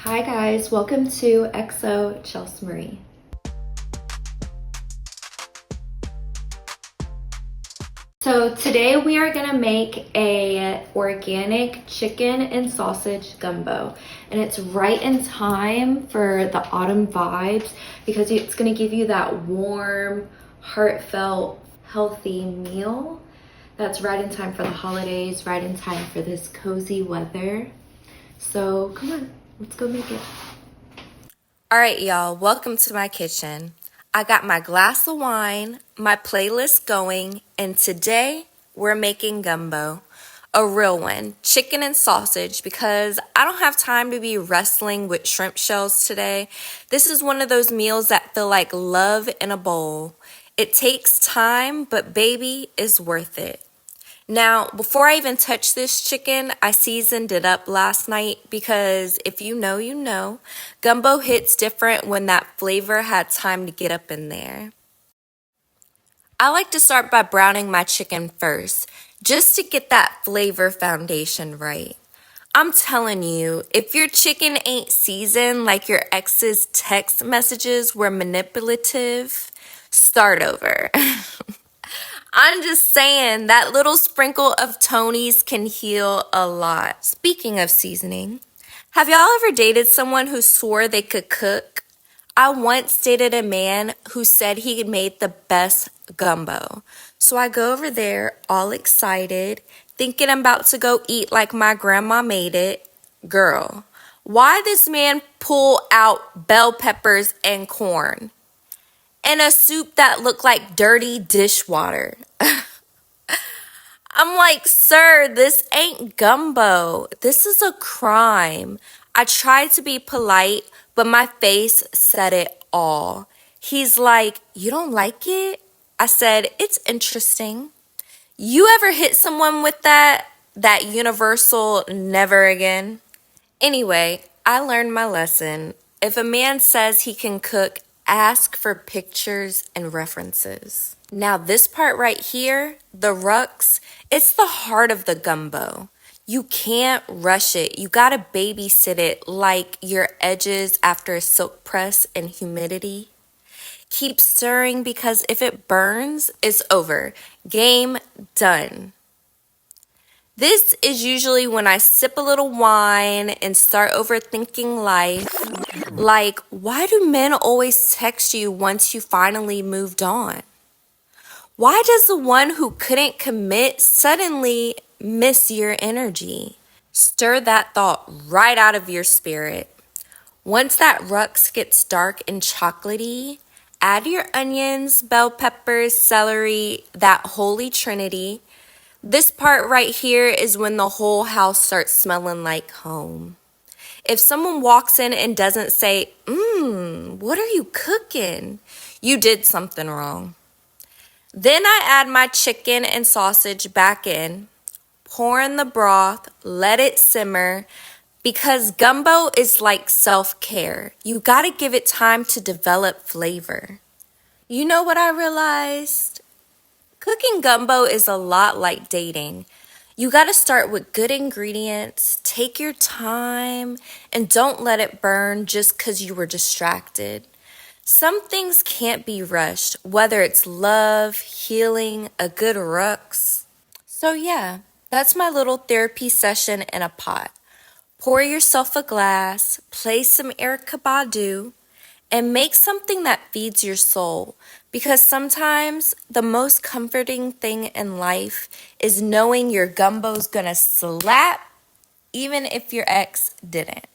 Hi guys, welcome to XO Chelsea Marie. So today we are gonna make a organic chicken and sausage gumbo, and it's right in time for the autumn vibes because it's gonna give you that warm, heartfelt, healthy meal that's right in time for the holidays, right in time for this cozy weather. So come on, let's go make it. All right, y'all, welcome to my kitchen. I got my glass of wine, my playlist going, and today we're making gumbo. A real one, chicken and sausage, because I don't have time to be wrestling with shrimp shells today. This is one of those meals that feel like love in a bowl. It takes time, but baby, it's worth it. Now, before I even touch this chicken, I seasoned it up last night because if you know, you know. Gumbo hits different when that flavor had time to get up in there. I like to start by browning my chicken first, just to get that flavor foundation right. I'm telling you, if your chicken ain't seasoned like your ex's text messages were manipulative, start over. I'm just saying that little sprinkle of Tony's can heal a lot. Speaking of seasoning, have y'all ever dated someone who swore they could cook? I once dated a man who said he made the best gumbo. So I go over there all excited, thinking I'm about to go eat like my grandma made it. Girl, why this man pull out bell peppers and corn? And a soup that looked like dirty dishwater. I'm like, sir, this ain't gumbo. This is a crime. I tried to be polite, but my face said it all. He's like, you don't like it? I said, it's interesting. You ever hit someone with that universal never again? Anyway, I learned my lesson. If a man says he can cook, ask for pictures and references. Now, this part right here, the rucks, it's the heart of the gumbo. You can't rush it. You gotta babysit it like your edges after a silk press and humidity. Keep stirring because if it burns, it's over. Game done. This is usually when I sip a little wine and start overthinking life. Like, why do men always text you once you finally moved on? Why does the one who couldn't commit suddenly miss your energy? Stir that thought right out of your spirit. Once that rux gets dark and chocolatey, add your onions, bell peppers, celery, that holy trinity. This part right here is when the whole house starts smelling like home. If someone walks in and doesn't say, what are you cooking? You did something wrong. Then I add my chicken and sausage back in, pour in the broth, let it simmer, because gumbo is like self-care. You gotta give it time to develop flavor. You know what I realized? Cooking gumbo is a lot like dating. You gotta start with good ingredients, take your time, and don't let it burn just because you were distracted. Some things can't be rushed, whether it's love, healing, a good rux. So yeah, that's my little therapy session in a pot. Pour yourself a glass, play some Erykah Badu, and make something that feeds your soul. Because sometimes the most comforting thing in life is knowing your gumbo's gonna slap even if your ex didn't.